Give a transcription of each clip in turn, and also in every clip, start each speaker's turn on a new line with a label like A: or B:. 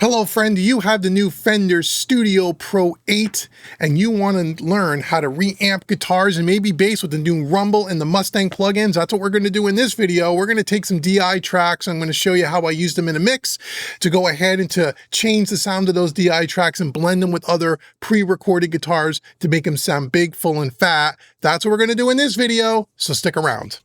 A: Hello friend, do you have the new Fender Studio Pro 8 and you want to learn how to reamp guitars and maybe bass with the new Rumble and the Mustang plugins? That's what we're going to do in this video. We're going to take some DI tracks. I'm going to show you how I use them in a mix to go ahead and to change the sound of those DI tracks and blend them with other pre-recorded guitars to make them sound big, full, and fat. That's what we're going to do in this video, so stick around.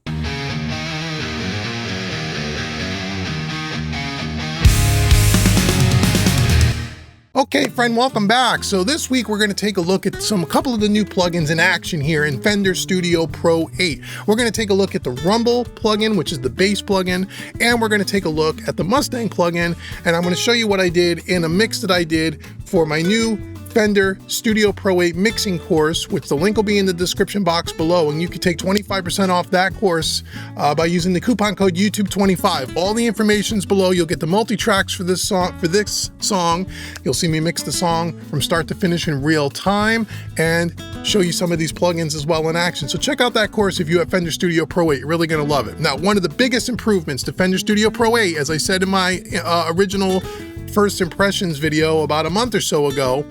A: Okay, friend, welcome back. So this week we're going to take a look at a couple of the new plugins in action here in Fender Studio Pro 8. We're going to take a look at the Rumble plugin, which is the bass plugin, and we're going to take a look at the Mustang plugin, and I'm going to show you what I did in a mix that I did for my new Fender Studio Pro 8 mixing course, which the link will be in the description box below, and you can take 25% off that course by using the coupon code YouTube25. All the information's below. You'll get the multi-tracks for this song. You'll see me mix the song from start to finish in real time and show you some of these plugins as well in action. So check out that course if you have Fender Studio Pro 8. You're really going to love it. Now, one of the biggest improvements to Fender Studio Pro 8, as I said in my original first impressions video about a month or so ago,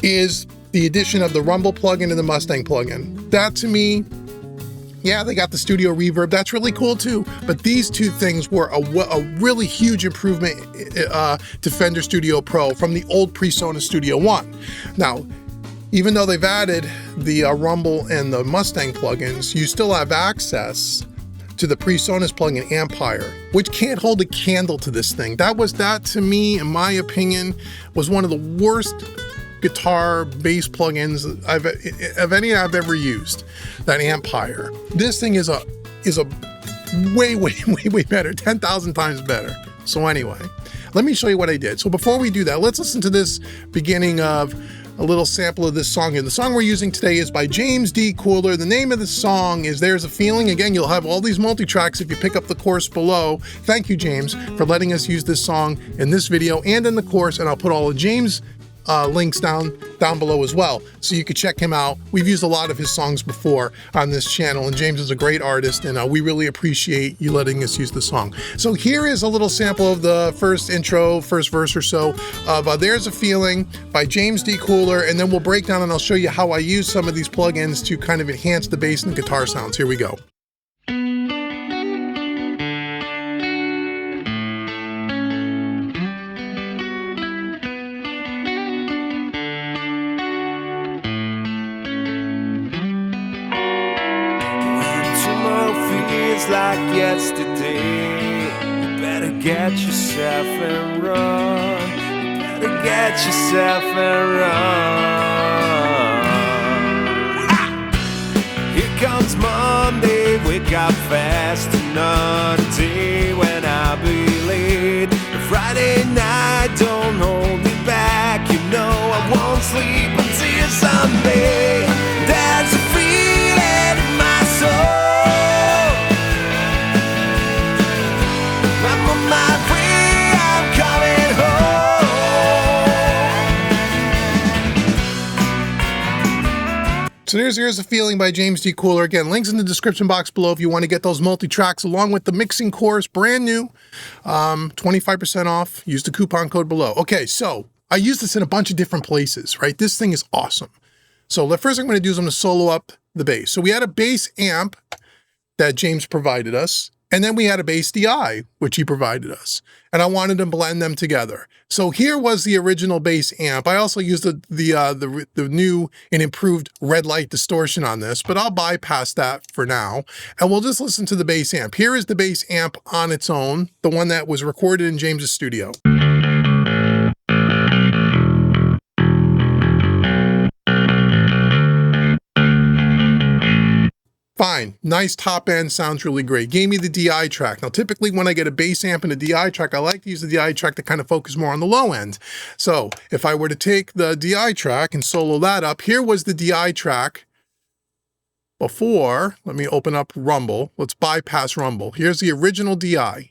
A: is the addition of the Rumble plugin and the Mustang plugin. That to me, yeah, they got the studio reverb. That's really cool too. But these two things were a really huge improvement to Fender Studio Pro from the old PreSonus Studio One. Now, even though they've added the Rumble and the Mustang plugins, you still have access to the PreSonus plugin Empire, which can't hold a candle to this thing. That to me, in my opinion, was one of the worst guitar bass plugins of any I've ever used. That Empire. This thing is a way better, 10,000 times better. So anyway, let me show you what I did. So before we do that, let's listen to this beginning of a little sample of this song here. The song we're using today is by James D. Cooler. The name of the song is There's a Feeling. Again, you'll have all these multi-tracks if you pick up the course below. Thank you, James, for letting us use this song in this video and in the course, and I'll put all of James' links down below as well, so you can check him out. We've used a lot of his songs before on this channel, and James is a great artist, and we really appreciate you letting us use the song. So here is a little sample of the first verse or so of There's a Feeling by James D. Cooler, and then we'll break down and I'll show you how I use some of these plugins to kind of enhance the bass and the guitar sounds. Here we go.
B: Like yesterday, you better get yourself and run. You better get yourself and run. Ha! Here comes Monday, wake up fast, another day when I'll be late. The Friday night, don't hold me back. You know I won't sleep until Sunday. There's a feeling in my soul.
A: So There's a Feeling by James D. Cooler. Again, links in the description box below if you want to get those multi-tracks along with the mixing course, brand new, 25% off. Use the coupon code below. Okay, so I use this in a bunch of different places, right? This thing is awesome. So the first thing I'm going to do is I'm going to solo up the bass. So we had a bass amp that James provided us, and then we had a bass DI, which he provided us. And I wanted to blend them together. So here was the original bass amp. I also used the new and improved red light distortion on this, but I'll bypass that for now. And we'll just listen to the bass amp. Here is the bass amp on its own, the one that was recorded in James's studio. Fine, nice top end, sounds really great. Gave me the DI track. Now, typically when I get a bass amp and a DI track, I like to use the DI track to kind of focus more on the low end. So if I were to take the DI track and solo that up, here was the DI track before. Let me open up Rumble. Let's bypass Rumble. Here's the original DI.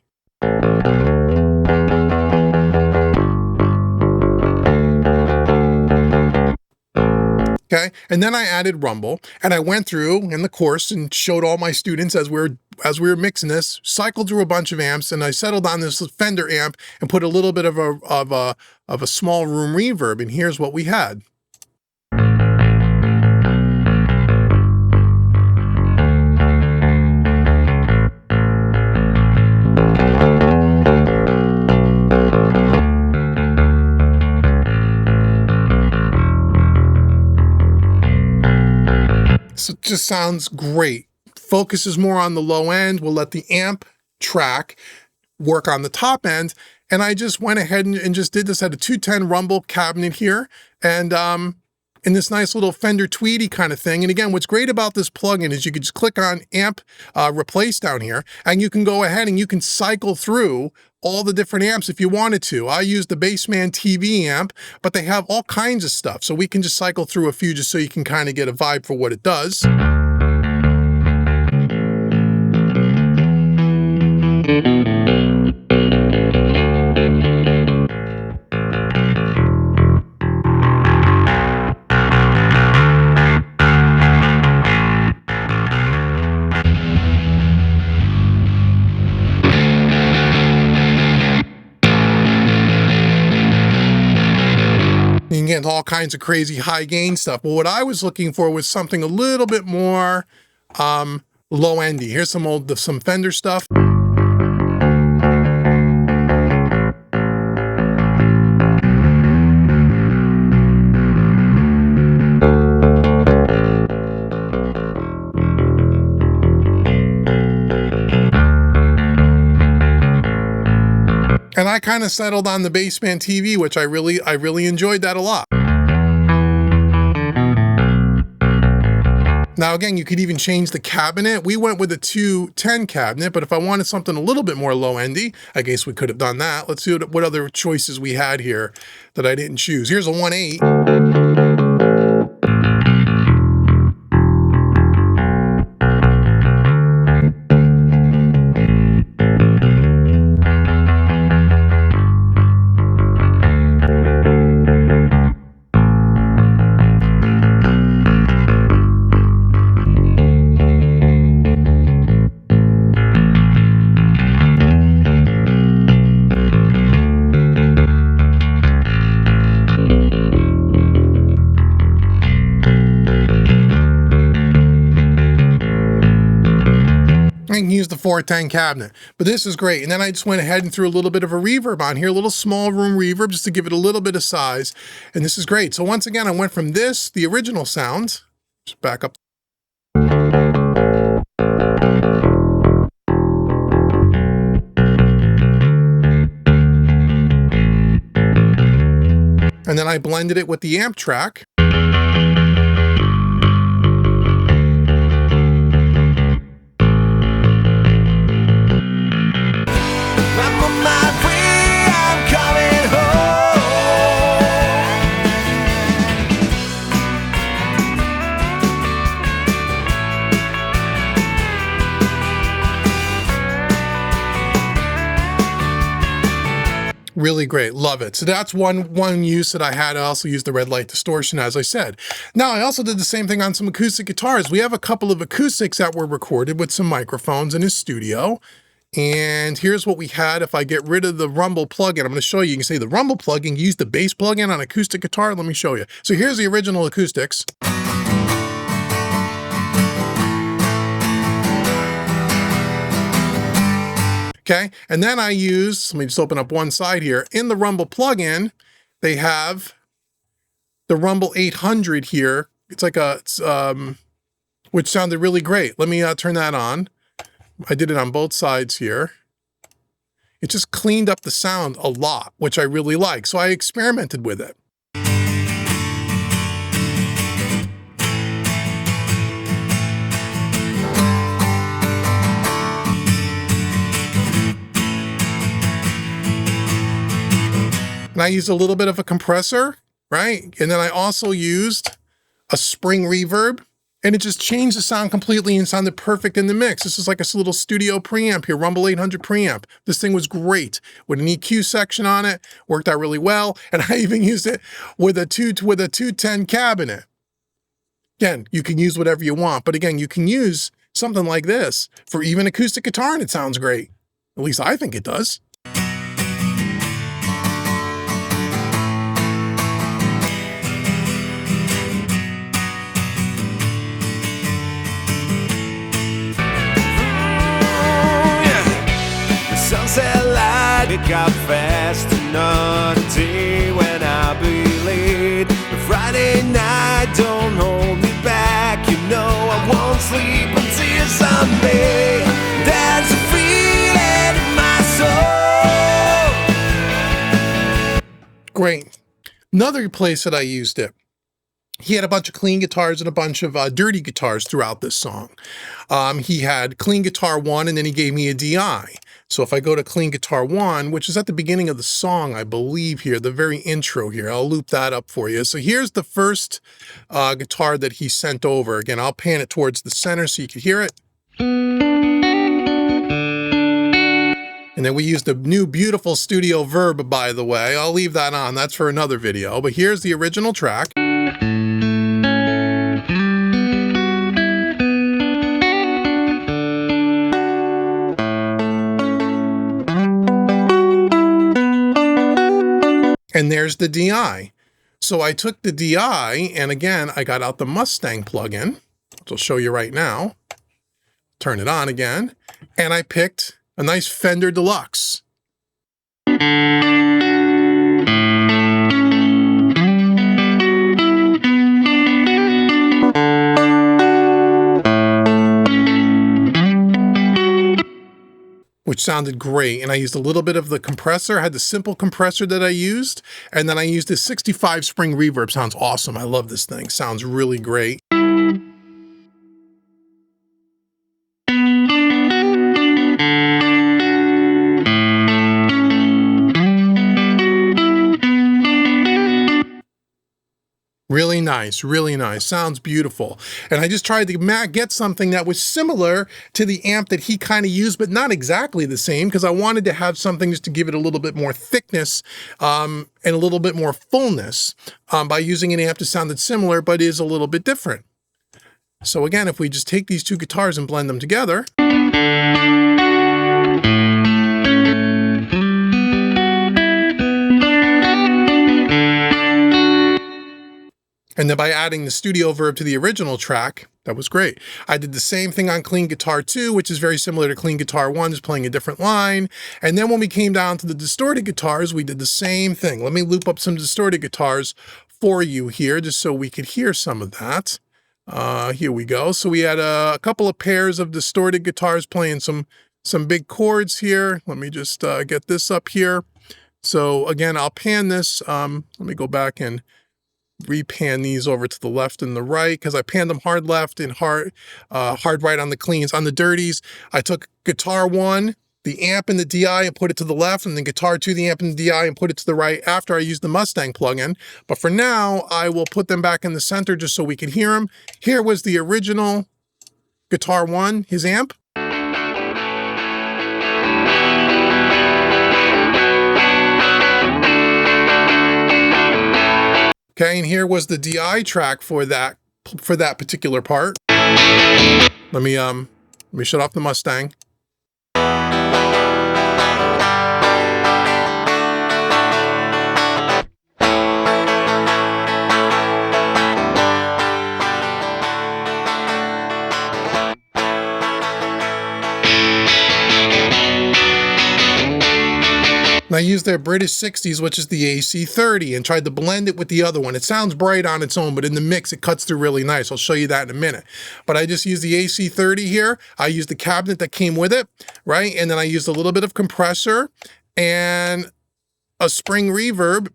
A: Okay, and then I added Rumble, and I went through in the course and showed all my students as we were as we were mixing this, cycled through a bunch of amps, and I settled on this Fender amp and put a little bit of a small room reverb, and here's what we had. So it just sounds great. Focuses more on the low end. We'll let the amp track work on the top end. And I just went ahead and just did this at a 210 rumble cabinet here. And in this nice little Fender Tweedy kind of thing. And again, what's great about this plugin is you can just click on amp replace down here, and you can go ahead and you can cycle through all the different amps if you wanted to. I use the Bassman TV amp, but they have all kinds of stuff. So we can just cycle through a few just so you can kind of get a vibe for what it does. You can get all kinds of crazy high gain stuff. But what I was looking for was something a little bit more low endy. Here's some Fender stuff. And I kind of settled on the Bassman TV, which I really enjoyed that a lot. Now again, you could even change the cabinet. We went with a 210 cabinet, but if I wanted something a little bit more low endy, I guess we could have done that. Let's see what other choices we had here that I didn't choose. Here's a 1.8. I can use the 410 cabinet, but this is great. And then I just went ahead and threw a little bit of a reverb on here, a little small room reverb just to give it a little bit of size. And this is great. So once again, I went from this, the original sound, just back up. And then I blended it with the amp track. Really great, love it. So that's one use that I had. I also used the red light distortion, as I said. Now, I also did the same thing on some acoustic guitars. We have a couple of acoustics that were recorded with some microphones in his studio. And here's what we had. If I get rid of the rumble plugin, I'm going to show you. You can say the rumble plugin, use the bass plugin on acoustic guitar. Let me show you. So here's the original acoustics. Okay, and then I use, let me just open up one side here. In the Rumble plugin, they have the Rumble 800 here. It's like which sounded really great. Let me turn that on. I did it on both sides here. It just cleaned up the sound a lot, which I really like. So I experimented with it. And I used a little bit of a compressor, right? And then I also used a spring reverb, and it just changed the sound completely and sounded perfect in the mix. This is like a little studio preamp here, Rumble 800 preamp. This thing was great with an EQ section on it, worked out really well. And I even used it with a 210 cabinet. Again, you can use whatever you want, but again, you can use something like this for even acoustic guitar, and it sounds great. At least I think it does.
B: Sunset light, it got fast, another day when I'll be late. But Friday night, don't hold me back. You know I won't sleep until Sunday. There's a feeling in my soul.
A: Great. Another place that I used it. He had a bunch of clean guitars and a bunch of dirty guitars throughout this song. He had clean guitar 1, and then he gave me a DI. So if I go to clean guitar 1, which is at the beginning of the song, I believe here, the very intro here, I'll loop that up for you. So here's the first guitar that he sent over. Again, I'll pan it towards the center so you can hear it. And then we used the new beautiful studio verb, by the way. I'll leave that on. That's for another video. But here's the original track. And there's the DI. So I took the DI, and again, I got out the Mustang plugin, which I'll show you right now. Turn it on again, and I picked a nice Fender Deluxe. Which sounded great. And I used a little bit of the compressor. I had the simple compressor that I used, and then I used this 65 spring reverb. Sounds awesome. I love this thing. Sounds really great. Really nice, really nice. Sounds beautiful. And I just tried to get something that was similar to the amp that he kind of used, but not exactly the same, because I wanted to have something just to give it a little bit more thickness and a little bit more fullness by using an amp that sounded similar, but is a little bit different. So again, if we just take these two guitars and blend them together. And then by adding the studio verb to the original track, that was great. I did the same thing on Clean Guitar 2, which is very similar to Clean Guitar 1, just playing a different line. And then when we came down to the distorted guitars, we did the same thing. Let me loop up some distorted guitars for you here, just so we could hear some of that. Here we go. So we had a couple of pairs of distorted guitars playing some big chords here. Let me just get this up here. So again, I'll pan this. Let me go back and repan these over to the left and the right, because I panned them hard left and hard right on the cleans. On the dirties, I took guitar 1, the amp and the DI, and put it to the left, and then guitar 2, the amp and the DI, and put it to the right after I used the Mustang plugin. But for now, I will put them back in the center just so we can hear them. Here was the original guitar 1, his amp. Okay, and here was the DI track for that particular part. Let me shut off the Mustang. And I used their British 60s, which is the AC30, and tried to blend it with the other one. It sounds bright on its own, but in the mix, it cuts through really nice. I'll show you that in a minute. But I just used the AC30 here. I used the cabinet that came with it, right? And then I used a little bit of compressor and a spring reverb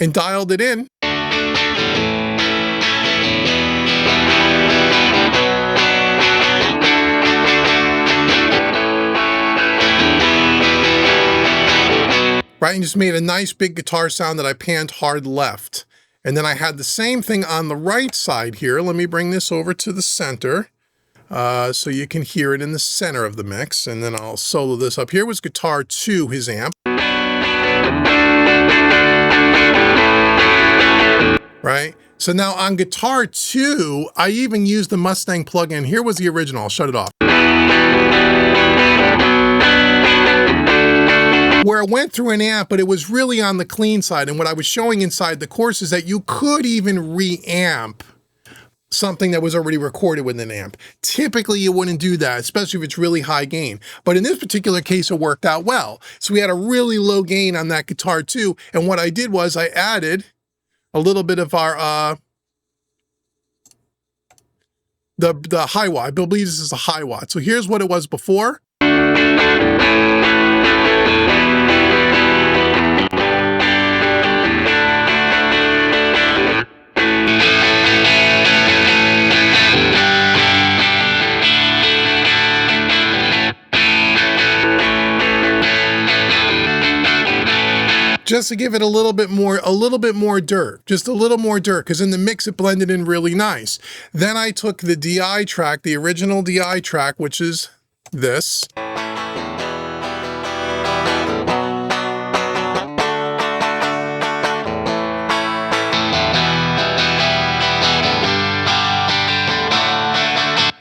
A: and dialed it in. Right, and just made a nice big guitar sound that I panned hard left. And then I had the same thing on the right side here. Let me bring this over to the center so you can hear it in the center of the mix. And then I'll solo this up. Here was guitar 2, his amp. Right, So now on guitar 2, I even used the Mustang plugin. Here was the original. I'll shut it off. Where it went through an amp, but it was really on the clean side. And what I was showing inside the course is that you could even reamp something that was already recorded with an amp. Typically, you wouldn't do that, especially if it's really high gain. But in this particular case, it worked out well. So we had a really low gain on that guitar too. And what I did was I added a little bit of our, the high watt. I believe this is a high watt. So here's what it was before. Just to give it a little bit more dirt, just a little more dirt, because in the mix it blended in really nice. Then I took the DI track, the original DI track, which is this.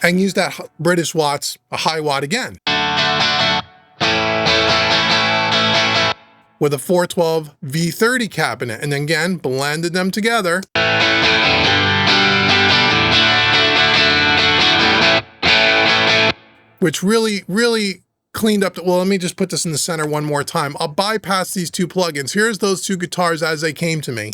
A: And used that British watts, a high watt again. With a 412 V30 cabinet, and then again, blended them together. Which really cleaned up well, let me just put this in the center one more time. I'll bypass these two plugins. Here's those two guitars as they came to me.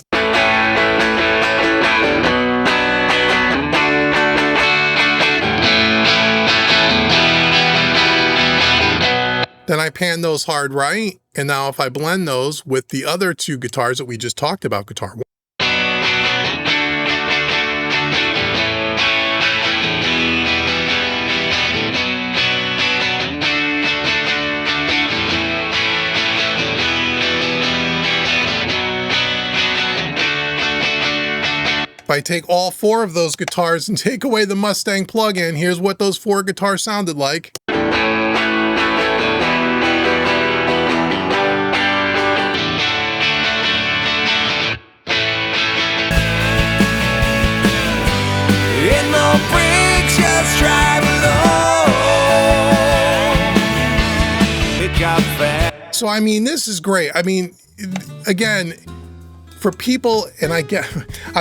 A: Then I pan those hard right, and now if I blend those with the other two guitars that we just talked about, guitar 1. If I take all 4 of those guitars and take away the Mustang plugin, here's what those 4 guitars sounded like. So, I mean, this is great. I mean, again, for people, and I've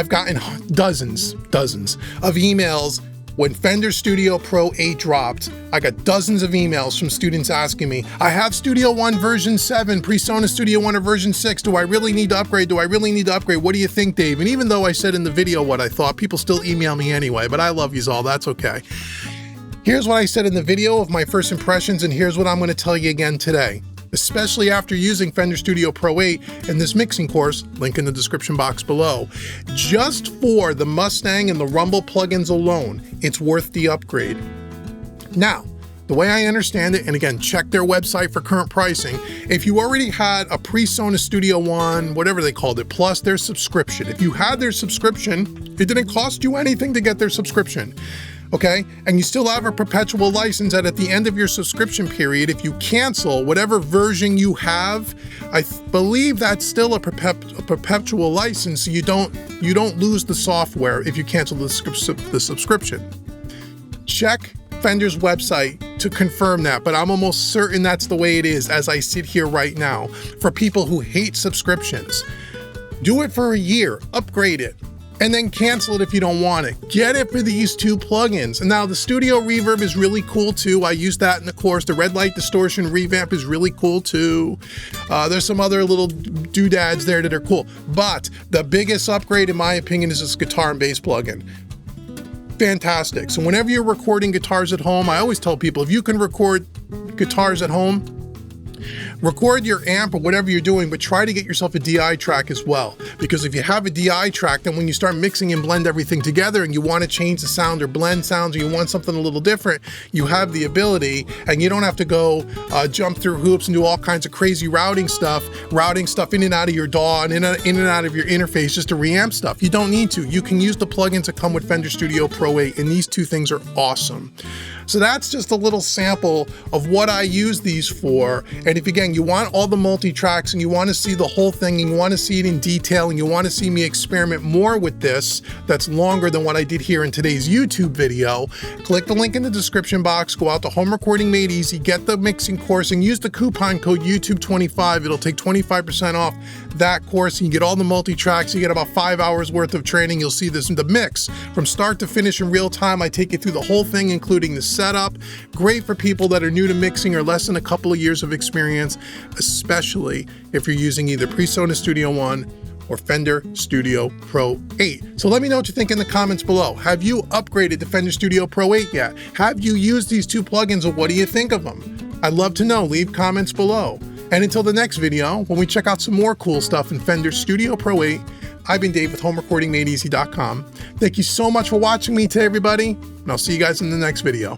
A: gotten dozens of emails when Fender Studio Pro 8 dropped. I got dozens of emails from students asking me, I have Studio One version 7, PreSonus Studio One or version 6. Do I really need to upgrade? Do I really need to upgrade? What do you think, Dave? And even though I said in the video what I thought, people still email me anyway, but I love yous all. That's okay. Here's what I said in the video of my first impressions, and here's what I'm going to tell you again today. Especially after using Fender Studio Pro 8 and this mixing course, link in the description box below. Just for the Mustang and the Rumble plugins alone, it's worth the upgrade. Now, the way I understand it, and again, check their website for current pricing, if you already had a PreSonus Studio One, whatever they called it, plus their subscription, if you had their subscription, it didn't cost you anything to get their subscription. Okay, and you still have a perpetual license that at the end of your subscription period, if you cancel whatever version you have, I believe that's still a perpetual license, so you don't lose the software if you cancel the subscription. Check Fender's website to confirm that, but I'm almost certain that's the way it is as I sit here right now. For people who hate subscriptions, do it for a year, upgrade it, and then cancel it if you don't want it. Get it for these 2 plugins. And now the Studio Reverb is really cool too. I used that in the course. The red light distortion revamp is really cool too. There's some other little doodads there that are cool. But the biggest upgrade in my opinion is this guitar and bass plugin. Fantastic. So whenever you're recording guitars at home, I always tell people, if you can record guitars at home, record your amp or whatever you're doing, but try to get yourself a DI track as well. Because if you have a DI track, then when you start mixing and blend everything together and you want to change the sound or blend sounds or you want something a little different, you have the ability and you don't have to go jump through hoops and do all kinds of crazy routing stuff in and out of your DAW and in and out of your interface just to reamp stuff. You don't need to. You can use the plugins that come with Fender Studio Pro 8, and these 2 things are awesome. So that's just a little sample of what I use these for. And if again, you want all the multi-tracks and you want to see the whole thing and you want to see it in detail and you want to see me experiment more with this, that's longer than what I did here in today's YouTube video, click the link in the description box, go out to Home Recording Made Easy, get the mixing course and use the coupon code YouTube25. It'll take 25% off that course and you get all the multi-tracks. You get about 5 hours worth of training. You'll see this in the mix from start to finish in real time. I take you through the whole thing, including the setup. Great for people that are new to mixing or less than a couple of years of experience, especially if you're using either PreSonus Studio One or Fender Studio Pro 8. So let me know what you think in the comments below. Have you upgraded to Fender Studio Pro 8 yet? Have you used these two plugins and what do you think of them? I'd love to know. Leave comments below. And until the next video, when we check out some more cool stuff in Fender Studio Pro 8, I've been Dave with HomeRecordingMadeEasy.com. Thank you so much for watching me today, everybody, and I'll see you guys in the next video.